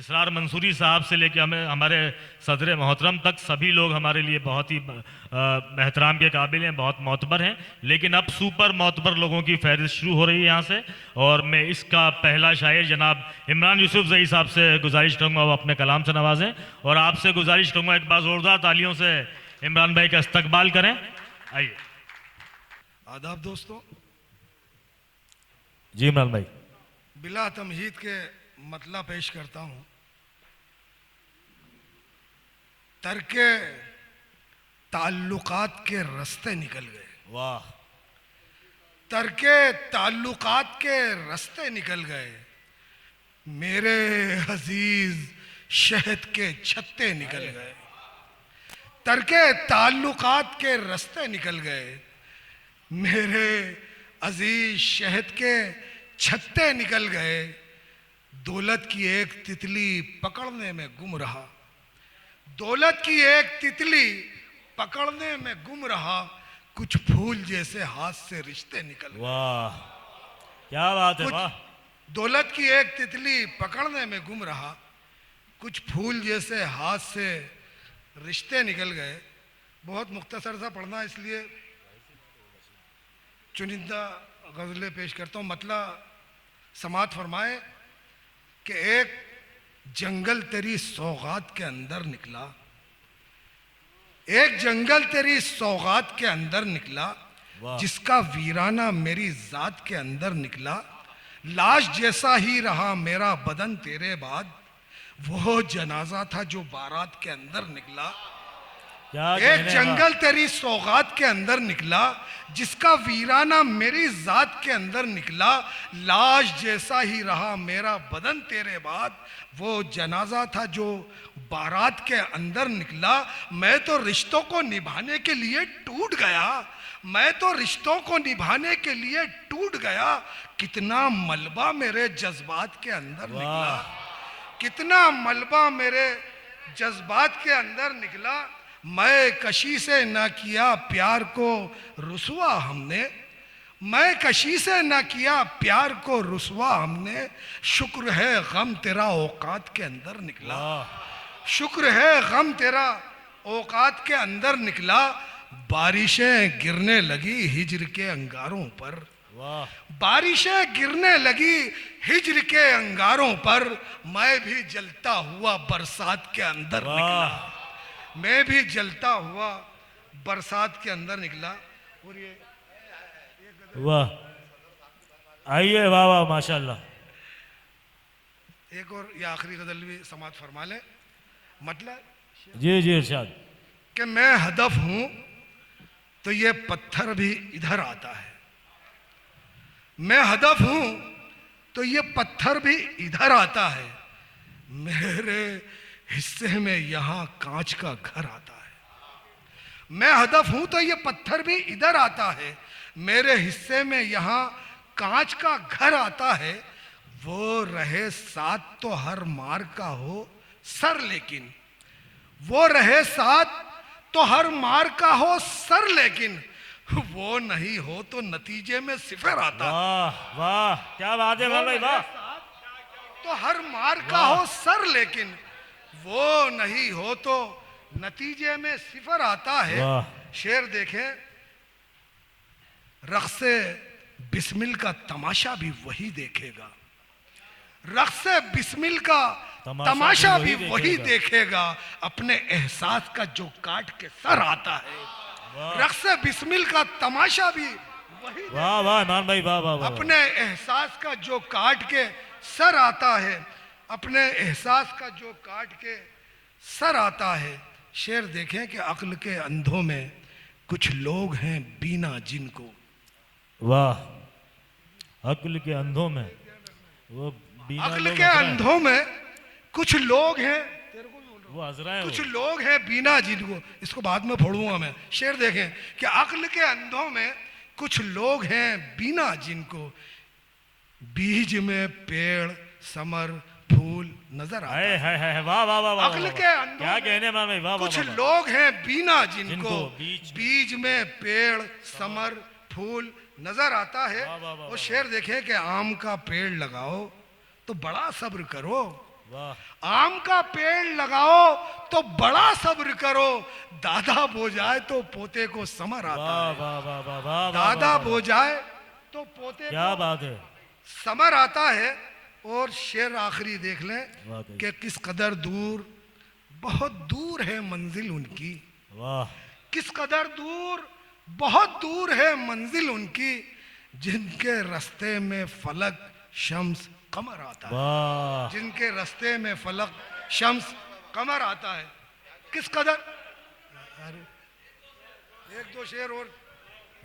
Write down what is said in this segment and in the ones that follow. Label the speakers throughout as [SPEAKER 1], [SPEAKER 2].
[SPEAKER 1] इसरार मंसूरी साहब से लेके हमें हमारे सदर मोहतरम तक सभी लोग हमारे लिए बहुत ही एहतराम के काबिल हैं, बहुत मोतबर हैं। लेकिन अब सुपर मोतबर लोगों की फहरिस्त शुरू हो रही है यहाँ से, और मैं इसका पहला शायर जनाब इमरान यूसुफ ज़ई साहब से गुजारिश करूँगा वो अपने कलाम से नवाजें, और आपसे गुजारिश करूँगा एक बार ज़ोरदार तालियों से इमरान भाई का इस्तकबाल करें। आइए।
[SPEAKER 2] आदाब दोस्तों,
[SPEAKER 1] जी इमरान भाई।
[SPEAKER 2] बिला तमहीद के मतला पेश करता हूँ। तर्के ताल्लुकात के रास्ते निकल गए।
[SPEAKER 1] वाह।
[SPEAKER 2] तर्के ताल्लुकात के रास्ते निकल गए, मेरे अजीज शहद के छत्ते निकल गए। तर्के ताल्लुकात के रास्ते निकल गए, मेरे अजीज शहद के छत्ते निकल गए। दौलत की एक तितली पकड़ने में गुम रहा, दौलत की एक तितली पकड़ने में गुम रहा, कुछ फूल जैसे हाथ से रिश्ते निकल गए।
[SPEAKER 1] वाह क्या बात है, वाह।
[SPEAKER 2] दौलत की एक तितली पकड़ने में गुम रहा, कुछ फूल जैसे हाथ से रिश्ते निकल गए। बहुत मुख्तसर सा पढ़ना, इसलिए चुनिंदा गज़लें पेश करता हूँ। मतलब समात फरमाए कि एक जंगल तेरी सौगात के अंदर निकला, एक जंगल तेरी सौगात के अंदर निकला, जिसका वीराना मेरी जात के अंदर निकला। लाश जैसा ही रहा मेरा बदन तेरे बाद, वो जनाजा था जो बारात के अंदर निकला। एक जंगल तेरी सौगात के अंदर निकला, जिसका वीराना मेरी जात के अंदर निकला। लाश जैसा ही रहा मेरा बदन तेरे बाद, वो जनाजा था जो बारात के अंदर निकला। मैं तो रिश्तों को निभाने के लिए टूट गया, मैं तो रिश्तों को निभाने के लिए टूट गया। कितना मलबा मेरे जज्बात के अंदर निकला, कितना मलबा मेरे जज्बात के अंदर निकला। मैं कशी से न किया प्यार को रुसवा हमने, मैं कशी से न किया प्यार को रुसवा हमने। शुक्र है गम तेरा औकात के अंदर निकला, शुक्र है गम तेरा औकात के अंदर निकला। बारिशें गिरने लगी हिज्र के अंगारों पर, बारिशें गिरने लगी हिज्र के अंगारों पर। मैं भी जलता हुआ बरसात के अंदर निकला, मैं भी जलता हुआ बरसात के अंदर निकला। और ये
[SPEAKER 1] वाह, आइए, वाह वाह माशाल्लाह।
[SPEAKER 2] एक और ये आखिरी गजल भी समात फरमा ले। मतलब
[SPEAKER 1] जी जी इरशाद।
[SPEAKER 2] कि मैं हदफ हूं तो ये पत्थर भी इधर आता है, मैं हदफ हूं तो ये पत्थर भी इधर आता है। मेरे हिस्से में यहां कांच का घर आता है, मैं हदफ हूं तो ये पत्थर भी इधर आता है। मेरे हिस्से में यहां कांच का घर आता है। वो रहे साथ तो हर मार का हो सर, लेकिन वो रहे साथ तो हर मार का हो सर, लेकिन वो नहीं हो तो नतीजे में सिफर आता।
[SPEAKER 1] वाह वाह क्या बात है भाई, वाह।
[SPEAKER 2] तो हर मार का हो सर, लेकिन वो नहीं हो तो नतीजे में सिफर आता है। शेर देखें, रक्से बिस्मिल का तमाशा भी वही देखेगा, रक्से बिस्मिल का तमाशा भी वही देखेगा। अपने एहसास का जो काट के सर आता है, रक्से बिस्मिल का तमाशा भी वही,
[SPEAKER 1] वाह वाह इमरान भाई, वाह वाह।
[SPEAKER 2] अपने एहसास का जो काट के सर आता है, अपने एहसास का जो काट के सर आता है। शेर देखें कि अक्ल के अंधों में कुछ लोग हैं बीना जिनको,
[SPEAKER 1] वाह। अक्ल के अंधों में वो बीना,
[SPEAKER 2] अक्ल के अंधों में कुछ लोग हैं,
[SPEAKER 1] वो हजरा है,
[SPEAKER 2] कुछ लोग हैं बीना जिनको। इसको बाद में फोड़ूंगा मैं। शेर देखें कि अक्ल के अंधों में कुछ लोग हैं बीना जिनको, बीज में पेड़ समर फूल नजर आता है।
[SPEAKER 1] वाह वाह वाह।
[SPEAKER 2] अक्ल के अंदर
[SPEAKER 1] क्या कहने भाई, वाह।
[SPEAKER 2] कुछ लोग हैं बीना जिनको बीज में पेड़ समर फूल नजर आता है। और शेर देखें कि आम का पेड़ लगाओ तो बड़ा सब्र करो,
[SPEAKER 3] वाह
[SPEAKER 2] आम का पेड़ लगाओ तो बड़ा सब्र करो, दादा बो जाए तो पोते को समर आता
[SPEAKER 3] वाह
[SPEAKER 2] है।
[SPEAKER 3] वाह वाह वाह वाह
[SPEAKER 2] दादा बो जाए तो पोते
[SPEAKER 3] क्या
[SPEAKER 2] को
[SPEAKER 3] बात है।
[SPEAKER 2] समर आता है। और शेर आखिरी देख लें
[SPEAKER 3] वाकई।
[SPEAKER 2] कि किस कदर दूर, बहुत दूर है मंजिल उनकी,
[SPEAKER 3] वाह
[SPEAKER 2] किस कदर दूर, बहुत दूर है मंजिल उनकी, जिनके रास्ते में फलक शम्स कमर आता है,
[SPEAKER 3] वाह
[SPEAKER 2] जिनके रास्ते में फलक शम्स कमर आता है। किस कदर, अरे एक दो शेर और।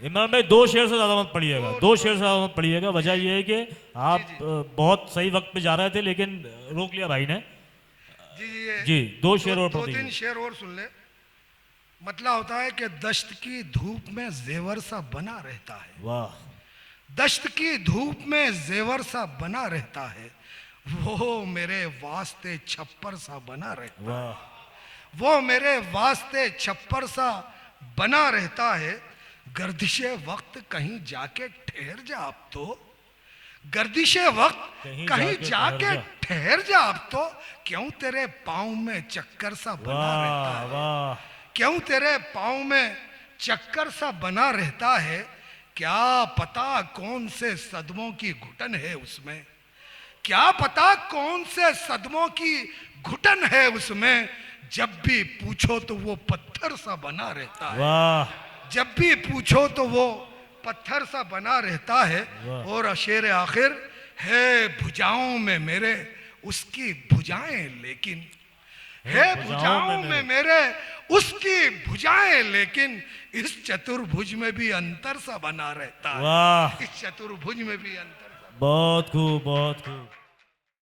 [SPEAKER 3] इमरान भाई 2 शेर से ज्यादा मत पढ़िएगा, 2 शेर से ज्यादा मत पढ़िएगा। वजह यह है कि आप बहुत सही वक्त पे जा रहे थे लेकिन रोक लिया भाई ने।
[SPEAKER 2] जी जी ये
[SPEAKER 3] जी 2 शेर और
[SPEAKER 2] दो
[SPEAKER 3] पढ़
[SPEAKER 2] तीन
[SPEAKER 3] दीजिए।
[SPEAKER 2] शेर और सुन ले। मतलब होता है कि दश्त की धूप में जेवर सा बना रहता है,
[SPEAKER 3] वाह
[SPEAKER 2] दश्त की धूप में जेवर सा बना रहता है, वो मेरे वास्ते छप्पर सा बना रहता है,
[SPEAKER 3] वाह
[SPEAKER 2] वो मेरे वास्ते छप्पर सा बना रहता है। गर्दिशे वक्त कहीं जाके ठहर जा अब तो, गर्दिशे वक्त
[SPEAKER 3] कहीं
[SPEAKER 2] कहीं
[SPEAKER 3] जाके
[SPEAKER 2] जाके
[SPEAKER 3] ठहर जा।
[SPEAKER 2] ठहर जा अब तो, क्यों तेरे पाँव में चक्कर सा बना रहता
[SPEAKER 3] वाह
[SPEAKER 2] है,
[SPEAKER 3] वाह
[SPEAKER 2] क्यों तेरे पाँव में चक्कर सा बना रहता है। क्या पता कौन से सदमों की घुटन है उसमें, क्या पता कौन से सदमों की घुटन है उसमें, जब भी पूछो तो वो पत्थर सा बना रहता है,
[SPEAKER 3] वाह
[SPEAKER 2] जब भी पूछो तो वो पत्थर सा बना रहता है।
[SPEAKER 3] वाह।
[SPEAKER 2] और शेर आखिर है भुजाओं में मेरे उसकी भुजाएं लेकिन, है भुजाओं में मेरे उसकी भुजाएं लेकिन, इस चतुर्भुज में भी अंतर सा बना रहता है,
[SPEAKER 3] वाह
[SPEAKER 2] इस चतुर्भुज में भी अंतर सा।
[SPEAKER 3] बहुत खूब बहुत खूब।